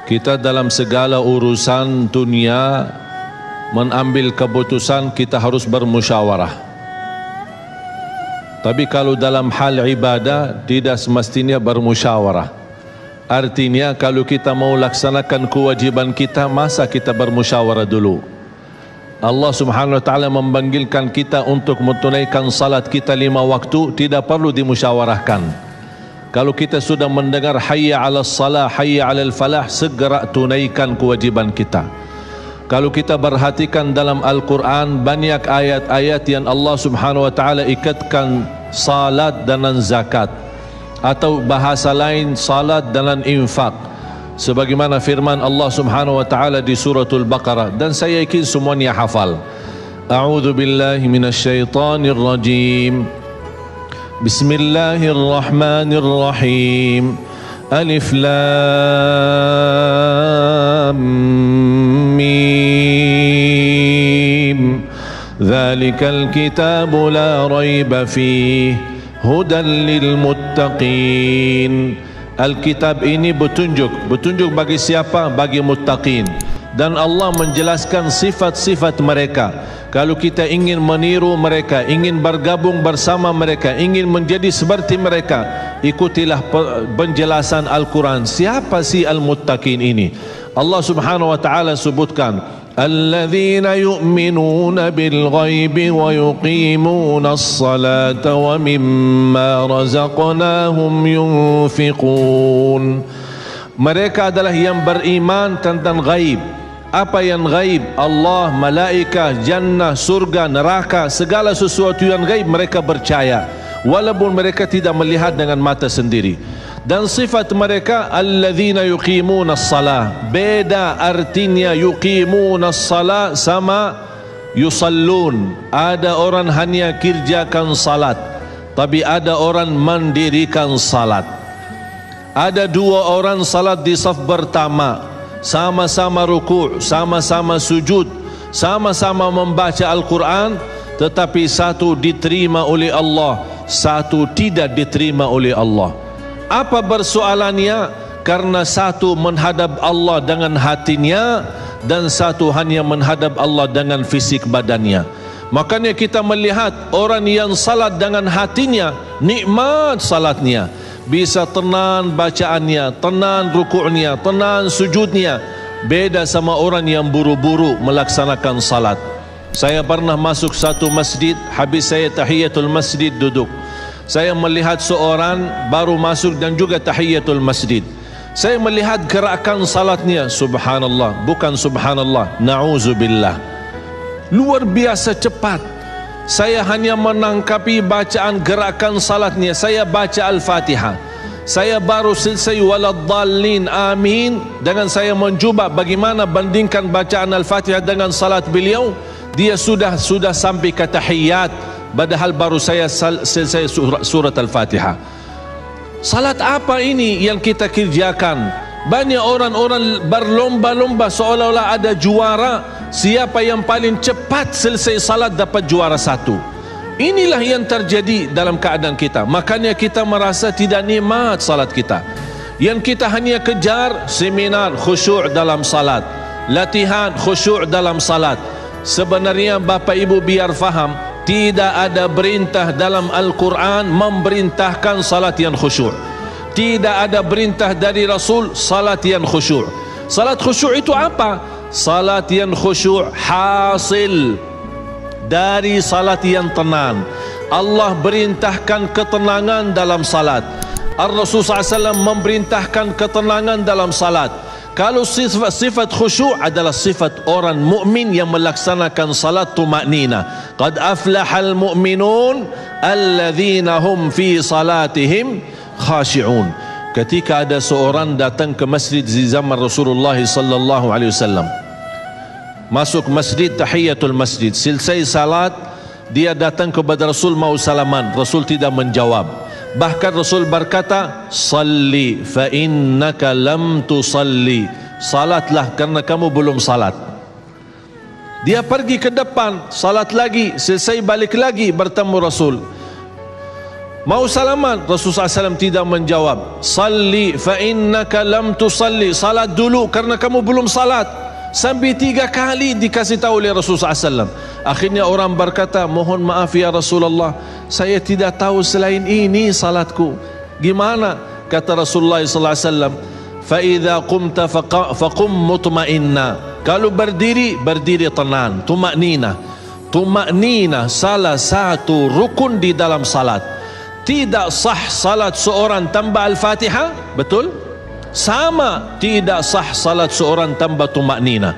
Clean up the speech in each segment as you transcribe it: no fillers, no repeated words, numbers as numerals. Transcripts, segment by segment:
Kita dalam segala urusan dunia mengambil keputusan kita harus bermusyawarah. Tapi kalau dalam hal ibadah tidak semestinya bermusyawarah. Artinya kalau kita mau laksanakan kewajiban kita, masa kita bermusyawarah dulu? Allah Subhanahu wa taala memanggilkan kita untuk menunaikan salat kita 5 waktu, tidak perlu dimusyawarahkan. Kalau kita sudah mendengar hayya 'alas salah, hayya 'alal falah, segera tunaikan kewajiban kita. Kalau kita perhatikan dalam Al-Quran, banyak ayat-ayat yang Allah Subhanahu wa taala ikatkan salat dengan zakat, atau bahasa lain salat dengan infak, sebagaimana firman Allah Subhanahu wa taala di suratul Baqarah, dan saya yakin semuanya hafal. A'udzu billahi minasyaitonir rajim. Bismillahirrahmanirrahim. Alif Lam Mim. Dzalikal kitabu la raiba fihi hudan lil muttaqin. Alkitab ini petunjuk bagi siapa? Bagi muttaqin. Dan Allah menjelaskan sifat-sifat mereka. Kalau kita ingin meniru mereka, ingin bergabung bersama mereka, ingin menjadi seperti mereka, ikutilah penjelasan Al-Quran. Siapa si al-muttaqin ini? Allah Subhanahu wa taala sebutkan, alladzina yu'minuna bil ghaibi wa yuqimuna as-salata wa mimma razaqnahum yunfiqun. Mereka adalah yang beriman tentang ghaib. Apa yang ghaib? Allah, malaikat, jannah, surga, neraka, segala sesuatu yang ghaib mereka percaya, walaupun mereka tidak melihat dengan mata sendiri. Dan sifat mereka alladzina yuqimuna as-salah. Beda artinya yuqimuna as-salah sama yusallun. Ada orang hanya kerjakan salat, tapi ada orang mendirikan salat. Ada 2 orang salat di saf pertama, sama-sama ruku', sama-sama sujud, sama-sama membaca Al-Quran, tetapi satu diterima oleh Allah, satu tidak diterima oleh Allah. Apa persoalannya? Karena satu menghadap Allah dengan hatinya, dan satu hanya menghadap Allah dengan fisik badannya. Makanya kita melihat orang yang salat dengan hatinya, nikmat salatnya, bisa tenang bacaannya, tenang rukuknya, tenang sujudnya. Beda sama orang yang buru-buru melaksanakan salat. Saya pernah masuk satu masjid, habis saya tahiyatul masjid duduk. Saya melihat seorang baru masuk dan juga tahiyatul masjid. Saya melihat gerakan salatnya, subhanallah, bukan subhanallah, na'udzubillah, luar biasa cepat. Saya hanya menangkapi bacaan gerakan salatnya. Saya baca Al-Fatihah, saya baru selesai waladdallin amin, dengan saya mencuba bagaimana bandingkan bacaan Al-Fatihah dengan salat beliau, dia sudah sampai ke tahiyat, padahal baru saya selesai surat Al-Fatihah. Salat apa ini yang kita kerjakan? Banyak orang-orang berlomba-lomba seolah-olah ada juara. Siapa yang paling cepat selesai salat dapat juara 1. Inilah yang terjadi dalam keadaan kita. Makanya kita merasa tidak nikmat salat kita. Yang kita hanya kejar seminar khusyuk dalam salat, latihan khusyuk dalam salat. Sebenarnya Bapak Ibu biar faham, tidak ada perintah dalam Al-Quran memerintahkan salat yang khusyuk. Tidak ada perintah dari Rasul salat yang khusyuk. Salat khusyuk itu apa? Salat yang khusyuk hasil dari salat yang tenang. Allah perintahkan ketenangan dalam salat. Ar-Rasul SAW memerintahkan ketenangan dalam salat. Kalau sifat khusyuk adalah sifat orang mukmin yang melaksanakan salat tuma'nina. Qad aflahal mu'minun alladzina hum fi salatihim khashi'un. Ketika ada seorang datang ke masjid di zaman Rasulullah sallallahu alaihi wasallam, masuk masjid tahiyatul masjid, selesai salat dia datang kepada Rasul mau salaman, Rasul tidak menjawab. Bahkan Rasul berkata, salli fa innaka lam tusalli, salatlah karena kamu belum salat. Dia pergi ke depan, salat lagi, selesai balik lagi bertemu Rasul. Mau salaman, Rasulullah SAW tidak menjawab. Salli fa innaka lam tusalli. Salat dulu karena kamu belum salat. Sampai 3 kali dikasih tahu oleh Rasulullah SAW. Akhirnya orang berkata, mohon maaf ya Rasulullah, saya tidak tahu selain ini salatku. Gimana? Kata Rasulullah SAW, fa idza qumta faqum mutma'inna. Kalau berdiri, berdiri tenang, tumaknina. Tumaknina salah satu rukun di dalam salat. Tidak sah salat seorang tanpa Al-Fatihah, betul? Sama tidak sah salat seorang tanpa tumaknina.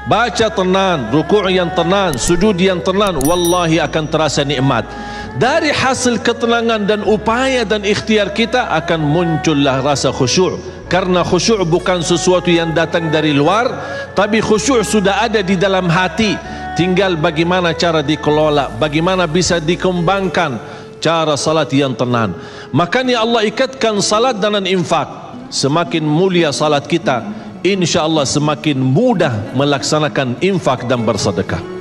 Baca tenang, rukuk yang tenang, sujud yang tenang, wallahi akan terasa nikmat. Dari hasil ketenangan dan upaya dan ikhtiar kita akan muncullah rasa khusyuk. Karena khusyuk bukan sesuatu yang datang dari luar, tapi khusyuk sudah ada di dalam hati. Tinggal bagaimana cara dikelola, bagaimana bisa dikembangkan cara salat yang tenang. Makanya Allah ikatkan salat dengan infak. Semakin mulia salat kita, insya Allah semakin mudah melaksanakan infak dan bersedekah.